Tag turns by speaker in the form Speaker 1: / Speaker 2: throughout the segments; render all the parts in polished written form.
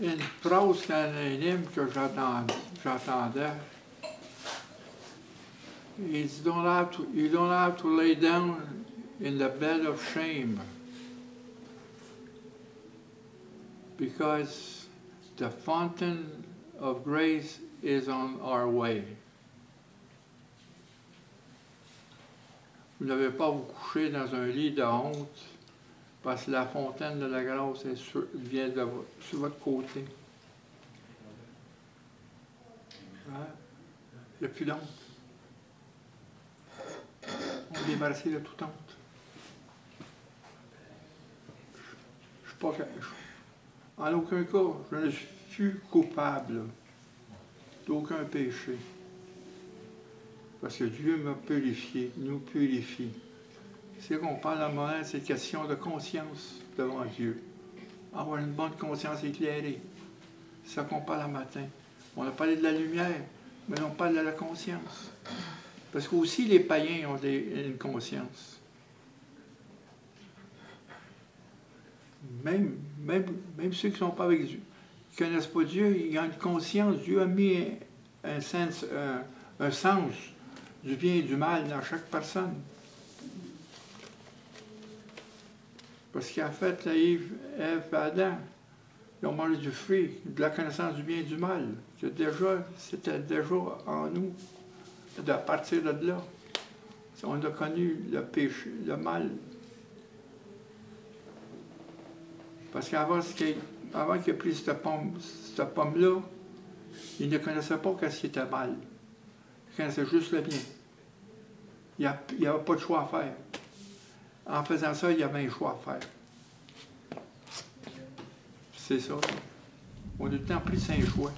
Speaker 1: une phrase dans un hymne que j'entendais. Il dit, you don't have to lay down in the bed of shame because the fountain of grace is on our way. Vous n'avez pas à vous coucher dans un lit de honte parce que la fontaine de la grâce vient sur votre côté. Hein? Il n'y a plus d'honte. On est débarrassé de toute honte. Je suis pas... En aucun cas, je ne suis coupable d'aucun péché. Parce que Dieu m'a purifié, nous purifie. C'est qu'on parle à un moment, c'est question de conscience devant Dieu. Avoir une bonne conscience éclairée. C'est ça qu'on parle un matin. On a parlé de la lumière, mais on parle de la conscience. Parce qu'aussi les païens ont une conscience. Même ceux qui ne sont pas avec Dieu, qui ne connaissent pas Dieu, ils ont une conscience. Dieu a mis un sens du bien et du mal dans chaque personne. Parce qu'il a fait Ève et Adam. Ils ont mangé du fruit, de la connaissance du bien et du mal. C'était déjà en nous. À partir de là, on a connu le péché, le mal. Parce qu'avant qu'il ait pris cette pomme-là, il ne connaissait pas qu'est-ce qui était mal. Il connaissait juste le bien. Il n'y avait pas de choix à faire. En faisant ça, il y avait un choix à faire. C'est ça. On a tout le temps pris un choix.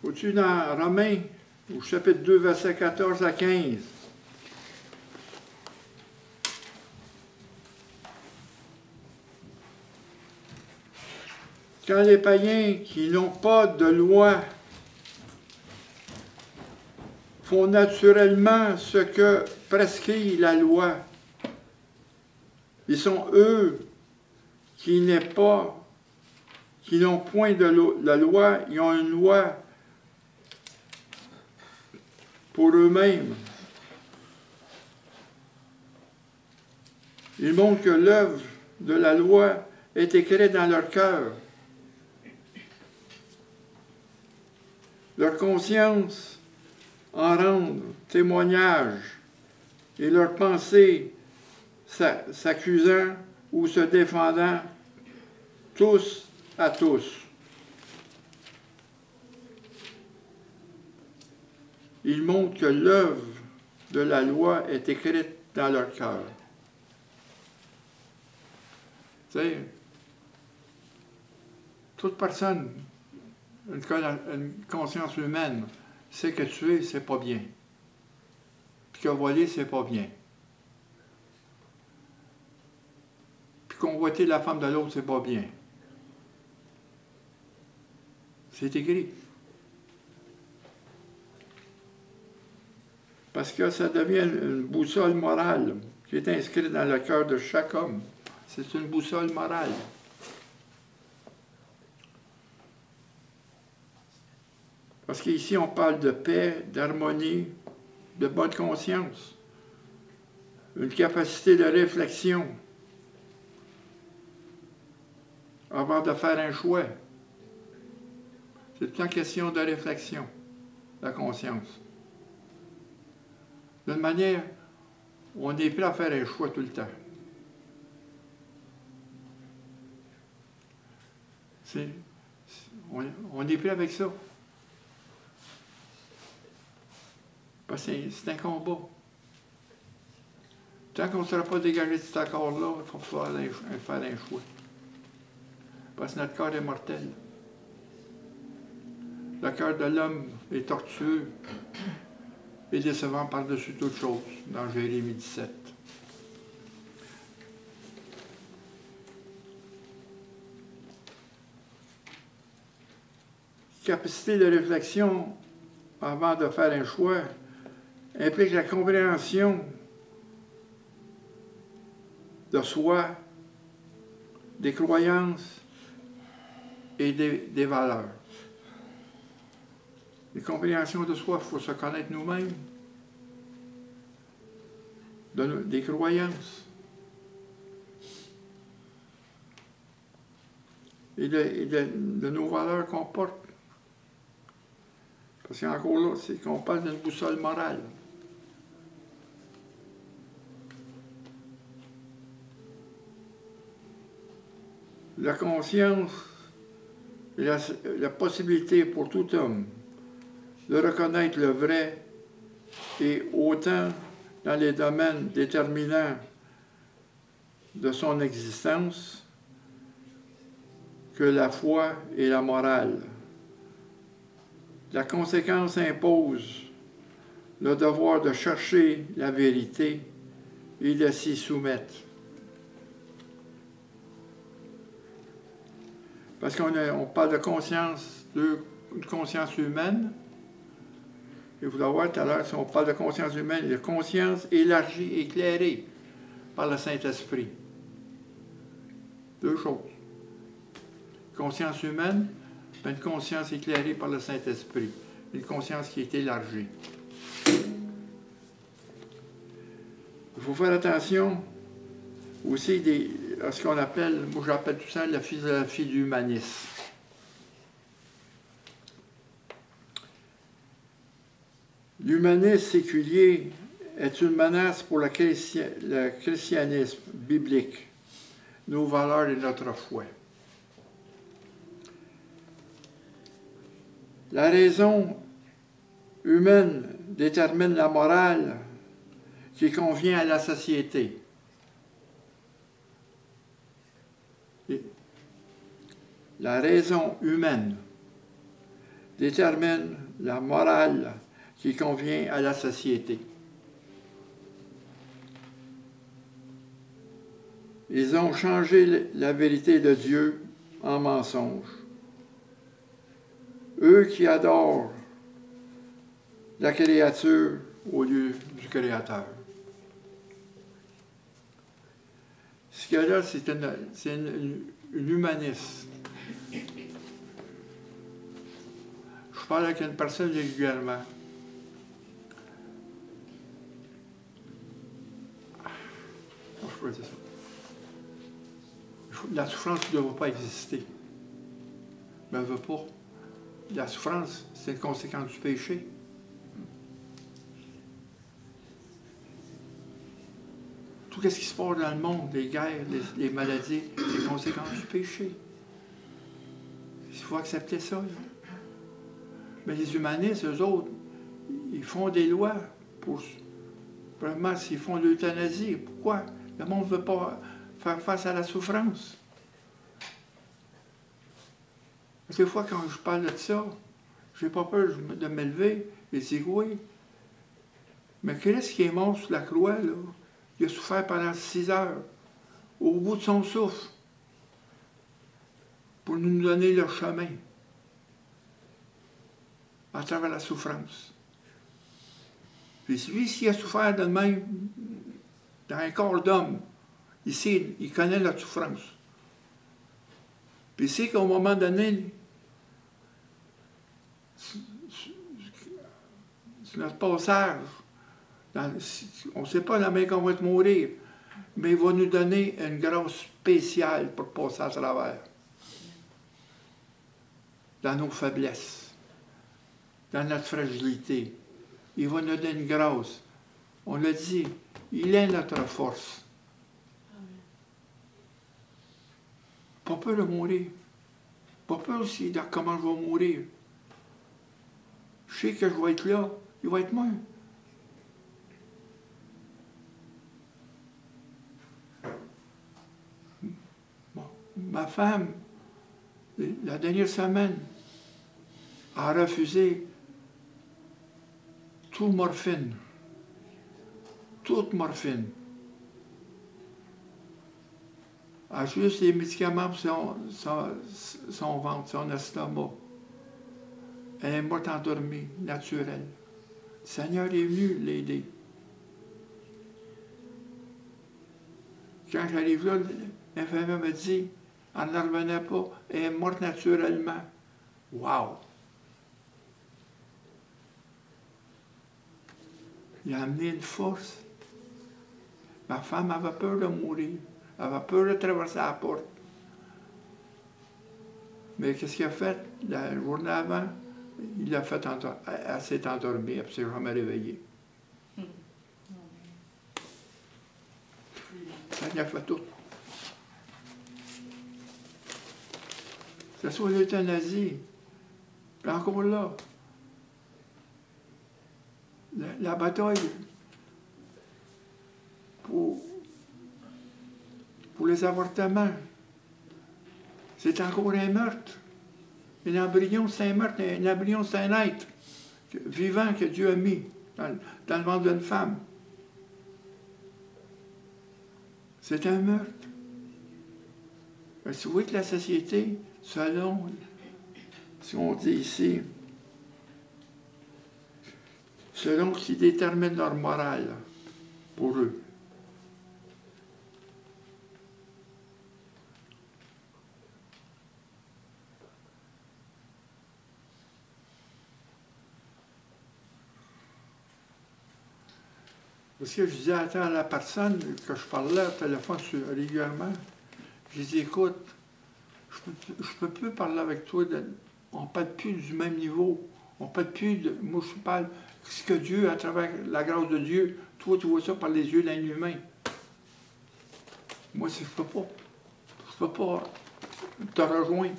Speaker 1: Au-dessus dans Romains, au chapitre 2, versets 14 à 15. Quand les païens qui n'ont pas de loi font naturellement ce que prescrit la loi, ils sont eux qui n'ont point de la loi, ils ont une loi pour eux-mêmes. Ils montrent que l'œuvre de la loi est écrite dans leur cœur. Leur conscience en rend témoignage et leurs pensées s'accusant ou se défendant tous à tous. Ils montrent que l'œuvre de la loi est écrite dans leur cœur. Tu sais, toute personne, une conscience humaine, sait que tuer, c'est pas bien. Puis que voler, c'est pas bien. Puis convoiter la femme de l'autre, c'est pas bien. C'est écrit. Parce que ça devient une boussole morale qui est inscrite dans le cœur de chaque homme. C'est une boussole morale. Parce qu'ici, on parle de paix, d'harmonie, de bonne conscience, une capacité de réflexion avant de faire un choix. C'est tout le temps question de réflexion, la conscience. D'une manière, on est prêt à faire un choix tout le temps. On est prêt avec ça. Parce que c'est un combat. Tant qu'on ne sera pas dégagé de cet accord-là, il va falloir faire un choix. Parce que notre corps est mortel. Le cœur de l'homme est tortueux et décevant par-dessus toute chose, dans Jérémie 17. capacité de réflexion avant de faire un choix implique la compréhension de soi, des croyances et des valeurs. Les compréhensions de soi, il faut se connaître nous-mêmes, des croyances et de nos valeurs qu'on porte. Parce qu'encore là, c'est qu'on parle d'une boussole morale. La conscience et la possibilité pour tout homme de reconnaître le vrai et autant dans les domaines déterminants de son existence que la foi et la morale. La conséquence impose le devoir de chercher la vérité et de s'y soumettre. Parce qu'on parle de conscience, de conscience humaine. Et vous allez voir tout à l'heure, si on parle de conscience humaine, de conscience élargie, éclairée par le Saint-Esprit. Deux choses. Conscience humaine, une conscience éclairée par le Saint-Esprit. Une conscience qui est élargie. Il faut faire attention aussi à ce qu'on appelle, moi j'appelle tout ça la philosophie de l'humanisme. L'humanisme séculier est une menace pour le christianisme biblique, nos valeurs et notre foi. La raison humaine détermine la morale qui convient à la société. La raison humaine détermine la morale qui convient à la société. Ils ont changé la vérité de Dieu en mensonge. Eux qui adorent la créature au lieu du Créateur. Ce qu'il y a là, c'est une humaniste. Je parle avec une personne régulièrement. Comment je pourrais dire ça? La souffrance ne doit pas exister. Mais elle ne veut pas. La souffrance, c'est une conséquence du péché. Tout ce qui se passe dans le monde, les guerres, les maladies, c'est une conséquence du péché. Il faut accepter ça. Là. Mais les humanistes, eux autres, ils font des lois pour... Vraiment, s'ils font de l'euthanasie, pourquoi? Le monde ne veut pas faire face à la souffrance. Des fois, quand je parle de ça, je n'ai pas peur de m'élever et de dire oui. Mais Christ qui est mort sur la croix, là, il a souffert pendant 6 heures, au bout de son souffle, pour nous donner le chemin à travers la souffrance. Puis lui, s'il a souffert de même dans un corps d'homme, il connaît la souffrance. Puis il sait qu'au moment donné, c'est notre passage. On ne sait pas la main qu'on va mourir, mais il va nous donner une grâce spéciale pour passer à travers. Dans nos faiblesses, dans notre fragilité. Il va nous donner une grâce. On l'a dit, il est notre force. Pas peur de mourir. Pas peur aussi de comment je vais mourir. Je sais que je vais être là. Il va être moi. Bon. Ma femme, la dernière semaine, a refusé toute morphine. Toute morphine. A juste les médicaments pour son ventre, son estomac. Elle est morte endormie, naturelle. Le Seigneur est venu l'aider. Quand j'arrive là, l'infirmière me dit, elle ne revenait pas, elle est morte naturellement. Wow! Il a amené une force. Ma femme avait peur de mourir. Elle avait peur de traverser la porte. Mais qu'est-ce qu'il a fait? La journée avant, il a fait elle s'est endormie, elle ne s'est jamais réveillée. Ça y a fait tout. Que ce soit l'euthanasie, puis encore là, la bataille pour les avortements, c'est encore un meurtre. Un embryon, c'est un meurtre. Un embryon, c'est un être vivant que Dieu a mis dans le ventre d'une femme. C'est un meurtre. Si vous voyez que la société, selon ce qu'on dit ici, selon ce qui détermine leur morale pour eux. Parce que je disais à la personne que je parlais au téléphone régulièrement, je dis, écoute, je peux plus parler avec toi, on ne parle plus du même niveau, on ne parle plus de, moi je parle, ce que Dieu, à travers la grâce de Dieu, toi tu vois ça par les yeux d'un humain. Moi, je ne peux pas te rejoindre.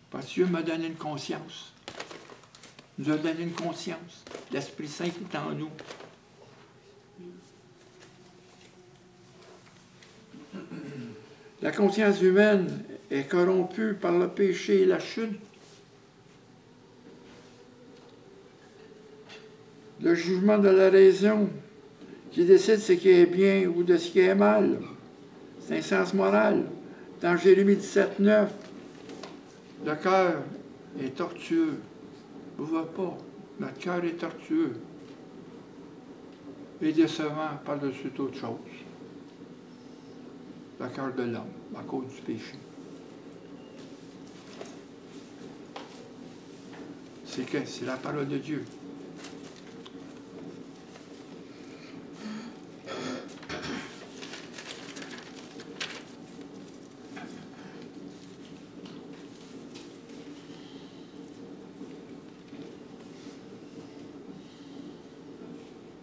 Speaker 1: Parce que Dieu m'a donné une conscience. Il nous a donné une conscience. L'Esprit Saint est en nous. La conscience humaine est corrompue par le péché et la chute. Le jugement de la raison qui décide ce qui est bien ou de ce qui est mal. C'est un sens moral. Dans Jérémie 17, 9, le cœur est tortueux. On ne voit pas. Notre cœur est tortueux et décevant par-dessus toute chose. Le cœur de l'homme, à cause du péché. C'est la parole de Dieu.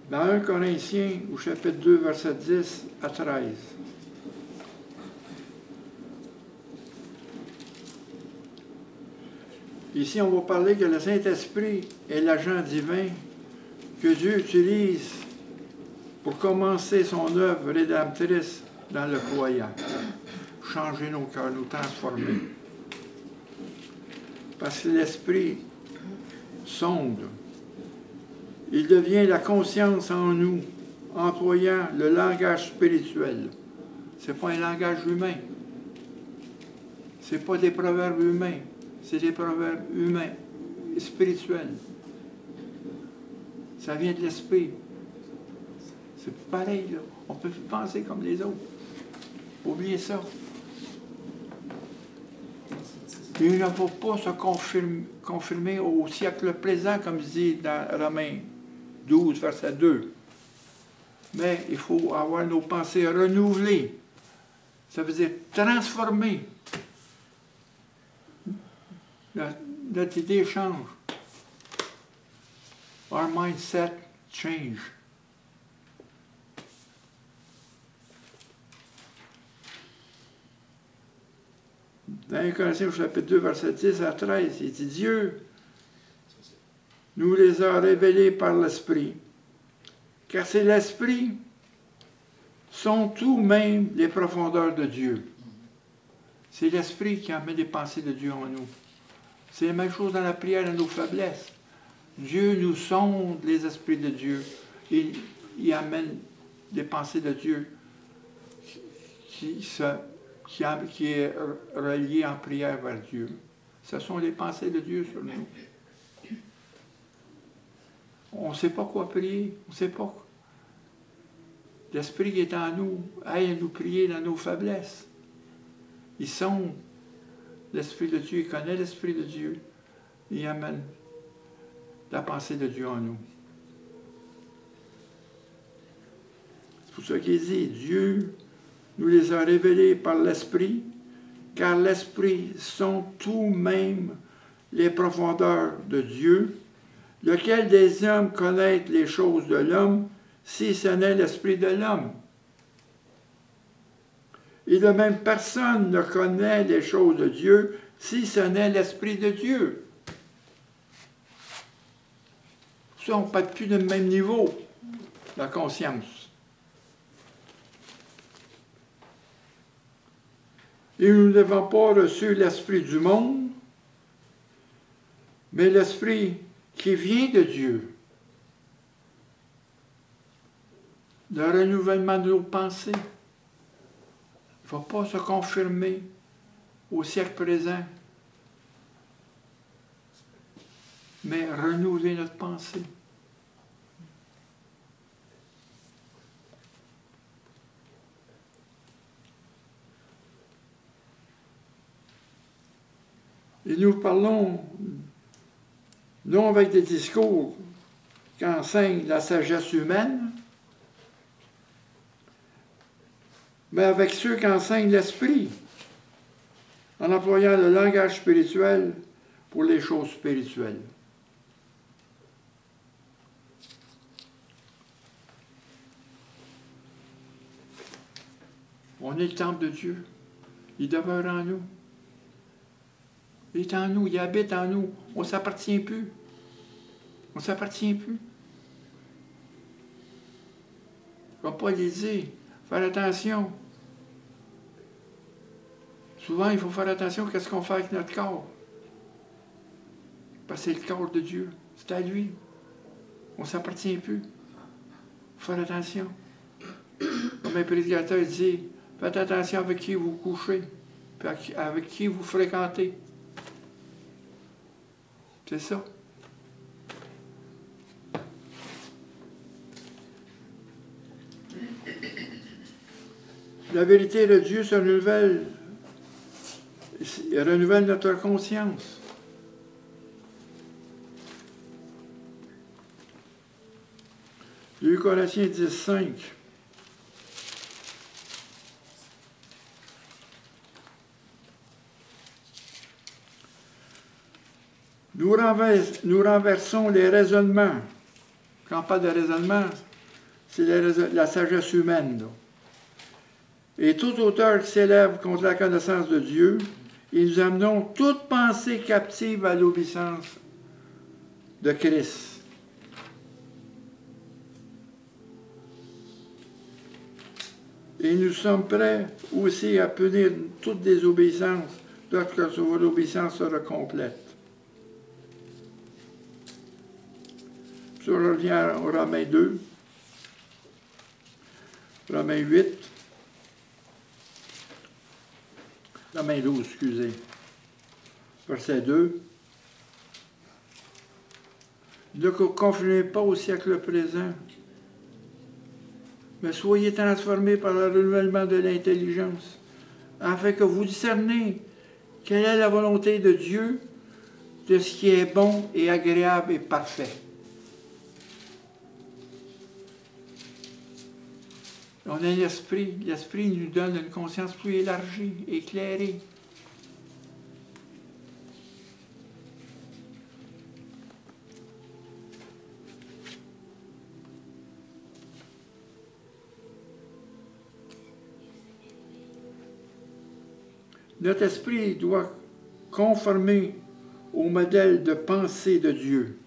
Speaker 1: Dans 1 Corinthiens, au chapitre 2, versets 10 à 13. Ici, on va parler que le Saint-Esprit est l'agent divin que Dieu utilise pour commencer son œuvre rédemptrice dans le croyant. Changer nos cœurs, nous transformer. Parce que l'Esprit sonde. Il devient la conscience en nous, employant le langage spirituel. Ce n'est pas un langage humain. Ce n'est pas des proverbes humains. C'est des proverbes humains, spirituels. Ça vient de l'esprit. C'est pareil, là. On ne peut plus penser comme les autres. Oubliez ça. Il ne faut pas se confirmer au siècle présent, comme dit dans Romains 12, verset 2. Mais il faut avoir nos pensées renouvelées. Ça veut dire transformer. Notre idée change. Our mindset change. Dans 1 Corinthiens, chapitre 2, verset 10 à 13, il dit, Dieu nous les a révélés par l'Esprit. Car c'est l'Esprit sont tout même les profondeurs de Dieu. C'est l'Esprit qui amène les pensées de Dieu en nous. C'est la même chose dans la prière, dans nos faiblesses. Dieu nous sonde les esprits de Dieu. Il amène des pensées de Dieu qui se qui est relié en prière vers Dieu. Ce sont les pensées de Dieu sur nous. On ne sait pas quoi prier, on ne sait pas. L'Esprit qui est en nous aide à nous prier dans nos faiblesses. Il sonde l'Esprit de Dieu, il connaît l'Esprit de Dieu. Il amène la pensée de Dieu en nous. C'est pour ça qu'il dit, Dieu nous les a révélés par l'Esprit, car l'Esprit sont tout même les profondeurs de Dieu, lequel des hommes connaît les choses de l'homme, si ce n'est l'Esprit de l'homme. Et de même, personne ne connaît les choses de Dieu, si ce n'est l'Esprit de Dieu. Ça, on ne parle plus du même niveau, la conscience. Et nous n'avons pas reçu l'Esprit du monde, mais l'Esprit qui vient de Dieu. Le renouvellement de nos pensées ne va pas se confirmer au siècle présent, mais renouveler notre pensée. Et nous parlons non avec des discours qu'enseigne la sagesse humaine, mais avec ceux qui enseignent l'esprit, en employant le langage spirituel pour les choses spirituelles. On est le temple de Dieu. Il demeure en nous. Il est en nous, il habite en nous. On ne s'appartient plus. On ne s'appartient plus. Il ne va pas les dire. Faire attention. Souvent, il faut faire attention à ce qu'on fait avec notre corps. Parce que c'est le corps de Dieu. C'est à lui. On ne s'appartient plus. Il faut faire attention. Comme un prédicateur dit, faites attention avec qui vous couchez, puis avec qui vous fréquentez. C'est ça. La vérité de Dieu se renouvelle notre conscience. Corinthiens 10, 5. Nous renversons les raisonnements. Quand on parle de raisonnement, c'est la sagesse humaine. Là. Et toute hauteur qui s'élève contre la connaissance de Dieu, et nous amenons toute pensée captive à l'obéissance de Christ. Et nous sommes prêts aussi à punir toute désobéissance lorsque l'obéissance sera complète. Je reviens au Romains 2, Romains 8, Romains 12, excusez, verset 2. Ne confinez pas au siècle présent, mais soyez transformés par le renouvellement de l'intelligence, afin que vous discerniez quelle est la volonté de Dieu, de ce qui est bon et agréable et parfait. On a l'esprit. L'esprit nous donne une conscience plus élargie, éclairée. Notre esprit doit conformer au modèle de pensée de Dieu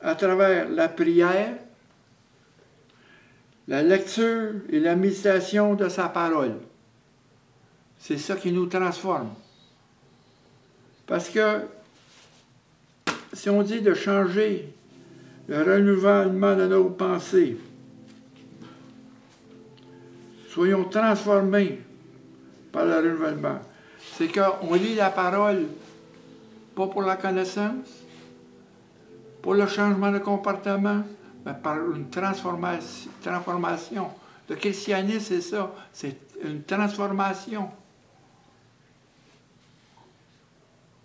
Speaker 1: à travers la prière, la lecture et la méditation de sa parole. C'est ça qui nous transforme. Parce que si on dit de changer le renouvellement de nos pensées, soyons transformés par le renouvellement. C'est qu'on lit la parole, pas pour la connaissance, pour le changement de comportement, mais par une transformation. Le christianisme, c'est ça, c'est une transformation.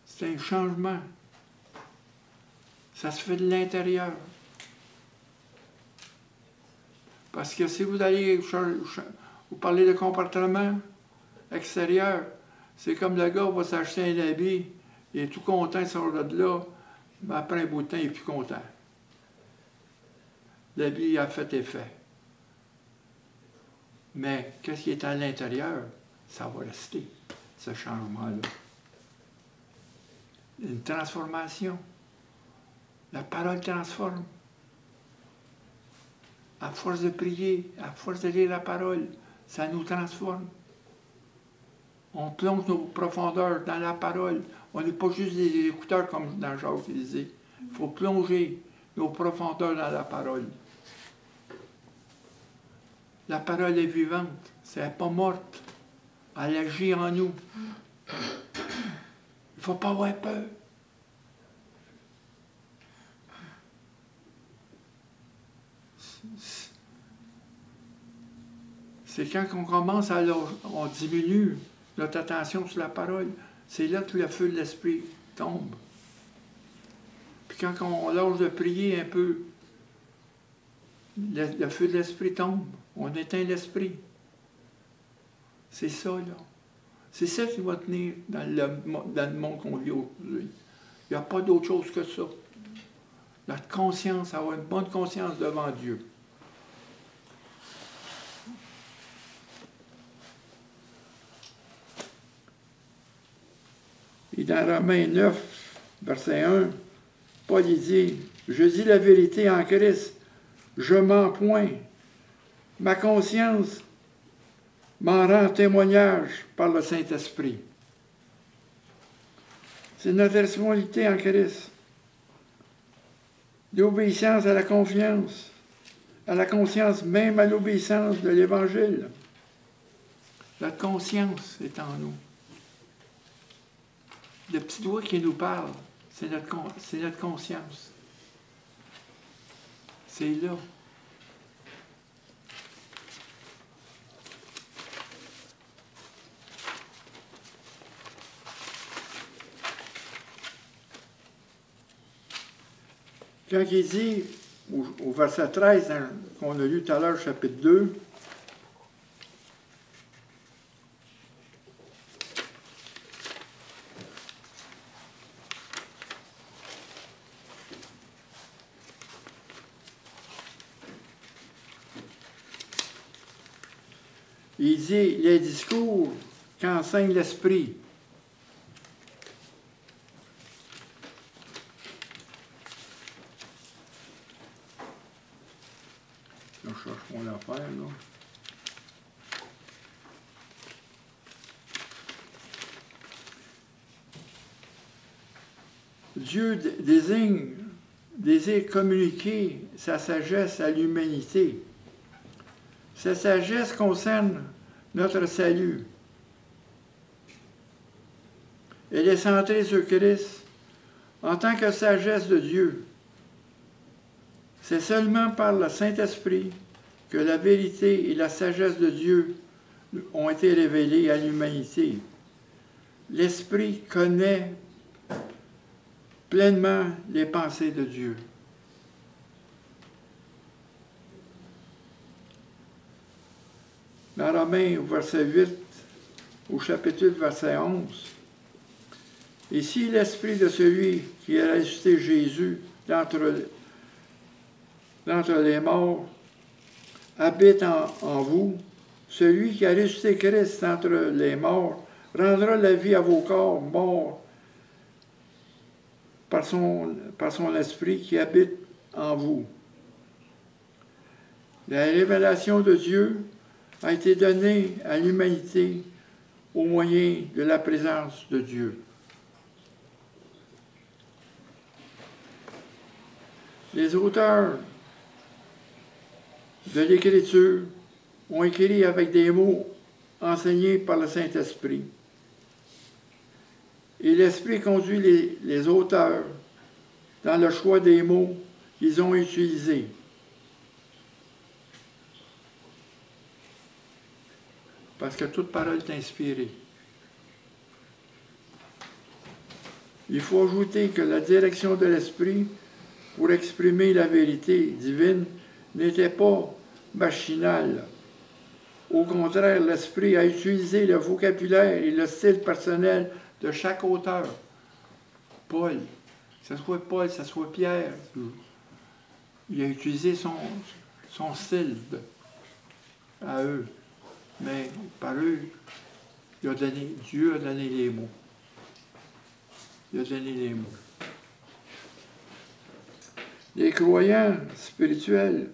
Speaker 1: C'est un changement. Ça se fait de l'intérieur. Parce que si vous allez vous parler de comportement extérieur, c'est comme le gars va s'acheter un habit, il est tout content, il sort de là, mais après un bout de temps, il est plus content. L'habit a fait effet. Mais qu'est-ce qui est à l'intérieur? Ça va rester, ce changement-là. Une transformation. La parole transforme. À force de prier, à force de lire la parole, ça nous transforme. On plonge nos profondeurs dans la parole. On n'est pas juste des écouteurs comme dans Jacques disait. Il faut plonger nos profondeurs dans la parole. La parole est vivante, elle n'est pas morte. Elle agit en nous. Il ne faut pas avoir peur. C'est quand on commence à on diminue notre attention sur la parole, c'est là que le feu de l'esprit tombe. Puis quand on lâche de prier un peu, le feu de l'esprit tombe. On éteint l'esprit. C'est ça, là. C'est ça qui va tenir dans le monde qu'on vit aujourd'hui. Il n'y a pas d'autre chose que ça. Notre conscience, avoir une bonne conscience devant Dieu. Et dans Romains 9, verset 1, Paul dit, « Je dis la vérité en Christ, je mens point. Ma conscience m'en rend témoignage par le Saint-Esprit. » C'est notre responsabilité en Christ. L'obéissance à la confiance, à la conscience, même à l'obéissance de l'Évangile. Notre conscience est en nous. Le petit doigt qui nous parle, c'est notre conscience. C'est là. Quand il dit, au verset 13, qu'on a lu tout à l'heure, chapitre 2, il dit les discours qu'enseigne l'Esprit. Je cherche mon affaire, là. Dieu désire communiquer sa sagesse à l'humanité. Sa sagesse concerne notre salut. Elle est centrée sur Christ en tant que sagesse de Dieu. C'est seulement par le Saint-Esprit que la vérité et la sagesse de Dieu ont été révélées à l'humanité. L'Esprit connaît pleinement les pensées de Dieu. Dans Romains, au verset 8, au chapitre 8, verset 11, « Et si l'Esprit de celui qui a ressuscité Jésus d'entre les morts habite en vous, celui qui a ressuscité Christ d'entre les morts rendra la vie à vos corps morts par son Esprit qui habite en vous. » La révélation de Dieu a été donnée à l'humanité au moyen de la présence de Dieu. Les auteurs de l'Écriture ont écrit avec des mots enseignés par le Saint-Esprit. Et l'Esprit conduit les auteurs dans le choix des mots qu'ils ont utilisés. Parce que toute parole est inspirée. Il faut ajouter que la direction de l'Esprit pour exprimer la vérité divine n'était pas machinale. Au contraire, l'Esprit a utilisé le vocabulaire et le style personnel de chaque auteur. Paul, que ce soit Paul, que ce soit Pierre, il a utilisé son style à eux. Mais par eux, Dieu a donné les mots. Il a donné les mots. Les croyants spirituels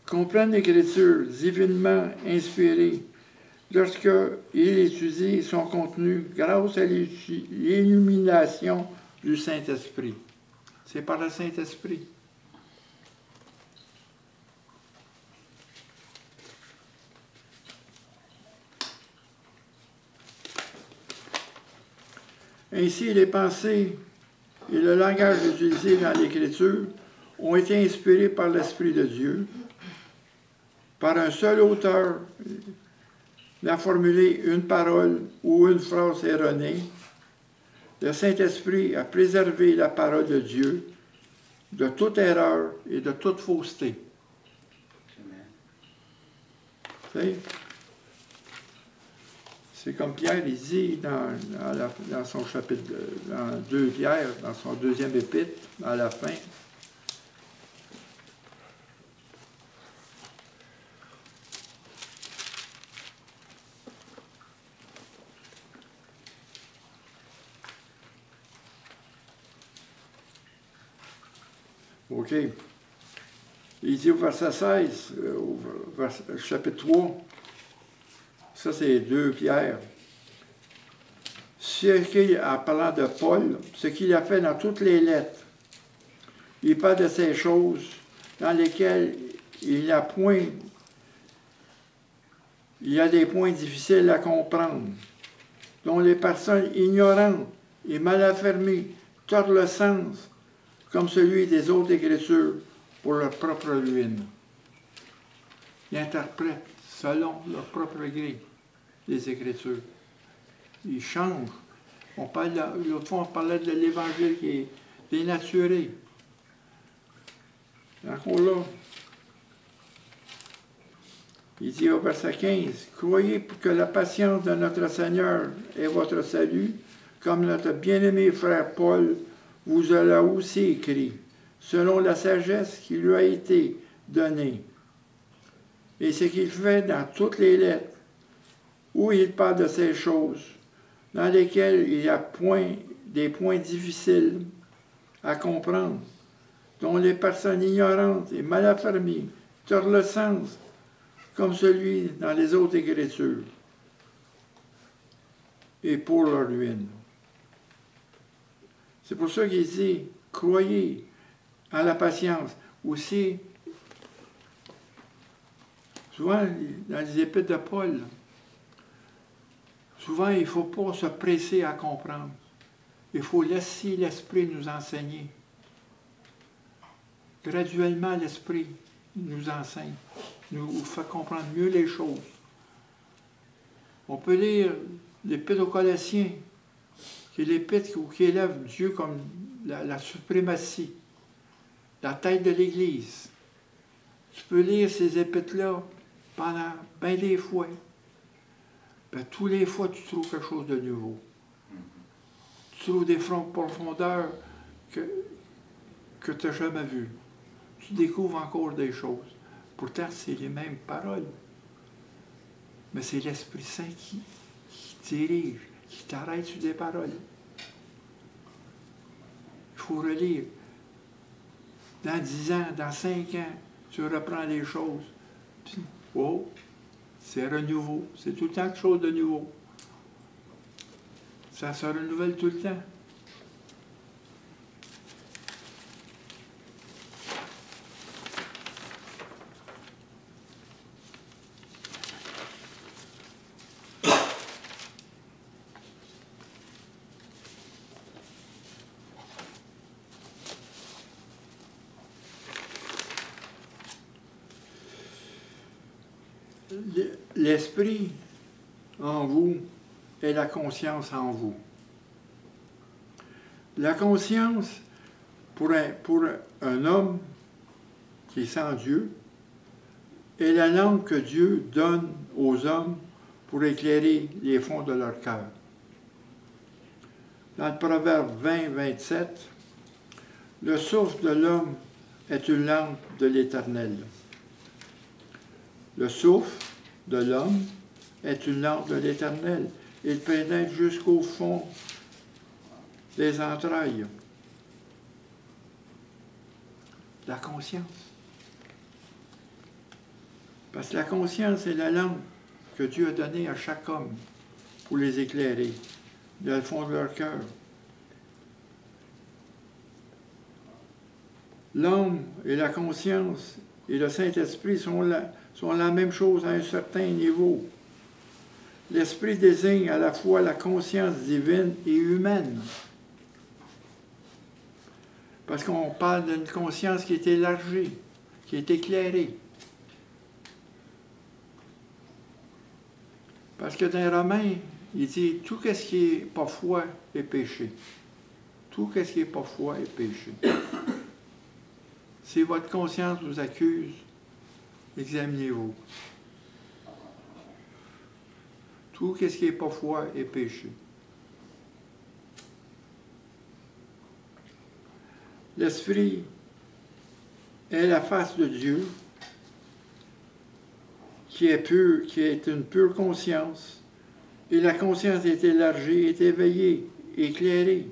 Speaker 1: comprennent l'Écriture divinement inspirée lorsqu'ils étudient son contenu grâce à l'illumination du Saint-Esprit. C'est par le Saint-Esprit. Ainsi, les pensées et le langage utilisé dans l'Écriture ont été inspirés par l'Esprit de Dieu. Par un seul auteur, n'a formulé une parole ou une phrase erronée. Le Saint-Esprit a préservé la parole de Dieu de toute erreur et de toute fausseté. C'est comme Pierre, il dit dans son chapitre, dans 2 Pierre, dans son deuxième épître, à la fin. OK. Il dit au verset 16, chapitre 3, ça c'est 2 Pierre. En parlant de Paul, ce qu'il a fait dans toutes les lettres, il parle de ces choses dans lesquelles il y a des points difficiles à comprendre, dont les personnes ignorantes et mal affermées tordent le sens, comme celui des autres Écritures, pour leur propre ruine. Ils interprètent selon leur propre gré les Écritures. Ils changent. L'autre fois, on parlait de l'Évangile qui est dénaturé. Encore là. Il dit au verset 15, « Croyez que la patience de notre Seigneur est votre salut, comme notre bien-aimé frère Paul vous a aussi écrit, selon la sagesse qui lui a été donnée. Et ce qu'il fait dans toutes les lettres, où il parle de ces choses, dans lesquelles il y a des points difficiles à comprendre, dont les personnes ignorantes et mal affermies tordent le sens, comme celui dans les autres Écritures, et pour leur ruine. » C'est pour ça qu'il dit, croyez en la patience. Aussi, souvent, dans les épîtres de Paul, souvent, il ne faut pas se presser à comprendre. Il faut laisser l'Esprit nous enseigner. Graduellement, l'Esprit nous enseigne, nous fait comprendre mieux les choses. On peut lire l'Épître aux Colossiens, qui est l'Épître qui élève Dieu comme la suprématie, la tête de l'Église. Tu peux lire ces épîtres-là pendant bien des fois. Ben, tous les fois, tu trouves quelque chose de nouveau. Tu trouves des profondeurs que tu n'as jamais vues. Tu découvres encore des choses. Pourtant, c'est les mêmes paroles. Mais c'est l'Esprit Saint qui dirige, qui t'arrête sur des paroles. Il faut relire. Dans 10 ans, dans 5 ans, tu reprends les choses. Puis, oh, c'est renouveau. C'est tout le temps quelque chose de nouveau. Ça se renouvelle tout le temps. l'esprit en vous et la conscience en vous. La conscience, pour un homme qui est sans Dieu, est la lampe que Dieu donne aux hommes pour éclairer les fonds de leur cœur. Dans le Proverbe 20, 27, le souffle de l'homme est une lampe de l'Éternel. Le souffle de l'homme est une lampe de l'Éternel. Il pénètre jusqu'au fond des entrailles. La conscience. Parce que la conscience est la lampe que Dieu a donnée à chaque homme pour les éclairer dans le fond de leur cœur. L'homme et la conscience et le Saint-Esprit sont la même chose à un certain niveau. L'Esprit désigne à la fois la conscience divine et humaine. Parce qu'on parle d'une conscience qui est élargie, qui est éclairée. Parce que dans les Romains, il dit tout ce qui n'est pas foi est péché. Tout ce qui n'est pas foi est péché. Si votre conscience vous accuse, examinez-vous. Tout ce qui n'est pas foi est péché. L'Esprit est la face de Dieu, qui est pure, qui est une pure conscience, et la conscience est élargie, est éveillée, éclairée.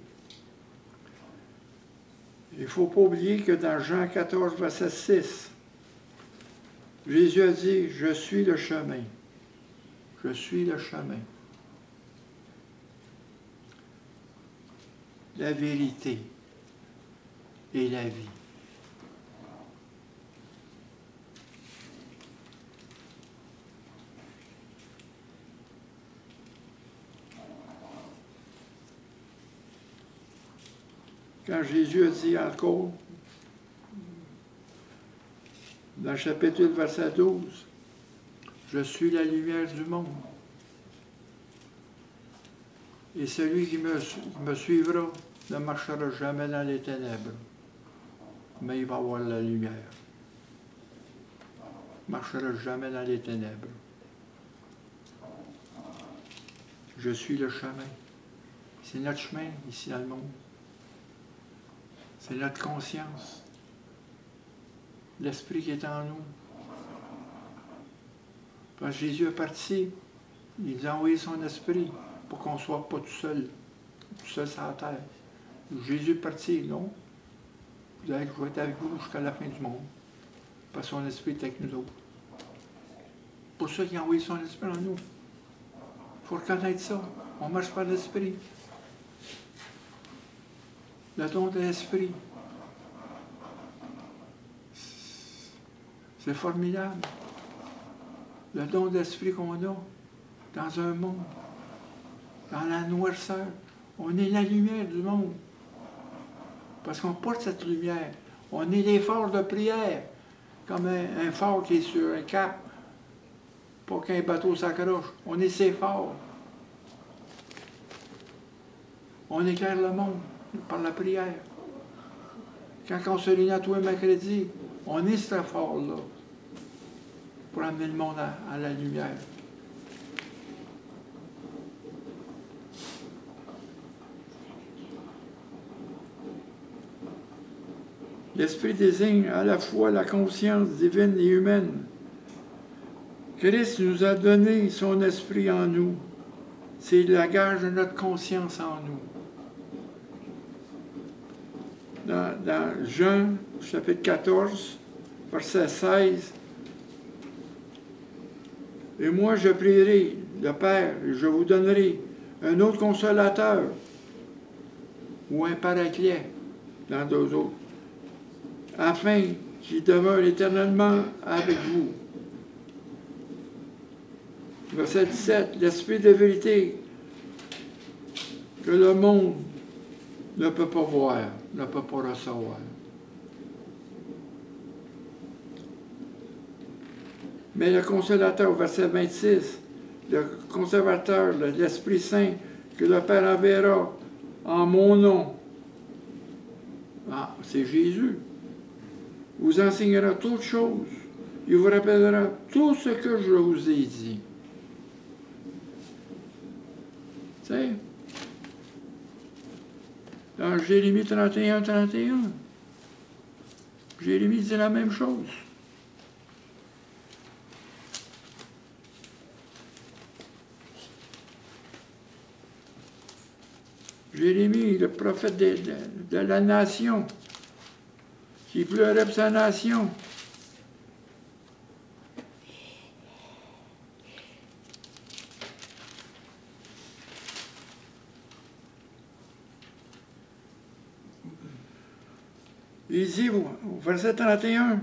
Speaker 1: Il ne faut pas oublier que dans Jean 14, verset 6, Jésus a dit, « Je suis le chemin. Je suis le chemin. La vérité et la vie. » Quand Jésus a dit encore, dans le chapitre 8, verset 12, « Je suis la lumière du monde. Et celui qui me suivra ne marchera jamais dans les ténèbres, mais il va avoir la lumière. Il ne marchera jamais dans les ténèbres. Je suis le chemin. » C'est notre chemin ici dans le monde. C'est notre conscience. L'Esprit qui est en nous. Quand Jésus est parti, il nous a envoyé son Esprit pour qu'on ne soit pas tout seul sur la terre. Jésus est parti, non? Je vais être avec vous jusqu'à la fin du monde. Parce que son Esprit est avec nous autres. Pour ça qu'il a envoyé son Esprit en nous. Il faut reconnaître ça. On marche par l'Esprit. Le don de l'Esprit. C'est formidable. Le don d'esprit qu'on a dans un monde, dans la noirceur. On est la lumière du monde. Parce qu'on porte cette lumière. On est les phares de prière. Comme un phare qui est sur un cap. Pas qu'un bateau s'accroche. On est ces phares. On éclaire le monde par la prière. Quand on se réunit à tous les mercredis, on est ce phare-là pour amener le monde à la lumière. L'Esprit désigne à la fois la conscience divine et humaine. Christ nous a donné son Esprit en nous. C'est la gage de notre conscience en nous. Dans Jean, chapitre 14, verset 16, « Et moi je prierai le Père, et je vous donnerai un autre consolateur, ou un paraclet, dans deux autres, afin qu'il demeure éternellement avec vous. » Verset 17, « L'Esprit de vérité que le monde ne peut pas voir, ne peut pas recevoir. » Mais le Consolateur, verset 26, le Conservateur, l'Esprit Saint, que le Père enverra en mon nom. Ah, c'est Jésus. Vous enseignera toutes choses. Il vous rappellera tout ce que je vous ai dit. Tu sais? Dans Jérémie 31, 31, Jérémie dit la même chose. Jérémie, le prophète de la nation, qui pleurait pour sa nation. Il dit, au verset 31,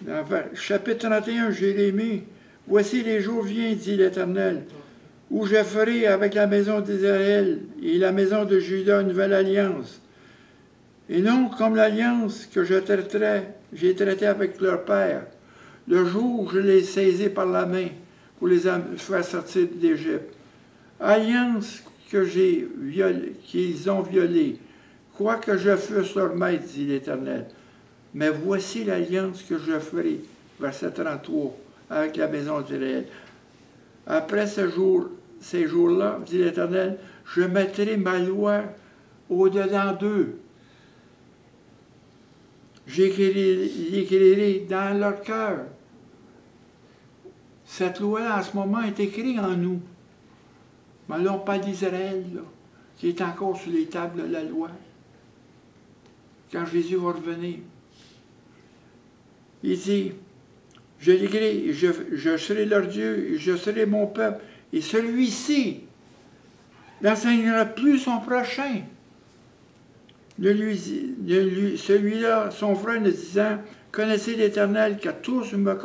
Speaker 1: dans chapitre 31, Jérémie, « Voici les jours viennent, dit l'Éternel, où je ferai avec la maison d'Israël et la maison de Juda une nouvelle alliance. Et non comme l'alliance que j'ai traitée avec leur père, le jour où je les saisis par la main pour les faire sortir d'Égypte. Alliance qu'ils ont violée, quoique je fusse leur maître, dit l'Éternel. Mais voici l'alliance que je ferai, verset 33, avec la maison d'Israël. Après ces jours-là, dit l'Éternel, je mettrai ma loi au-dedans d'eux. J'écrirai dans leur cœur. Cette loi-là, en ce moment, est écrite en nous. Mais là, on parle d'Israël, qui est encore sur les tables de la loi. Quand Jésus va revenir. Il dit, je l'écris, je serai leur Dieu, et je serai mon peuple. Et celui-ci n'enseignera plus son prochain. Celui-là, son frère, ne disant, connaissez l'Éternel, car tous me connaissent.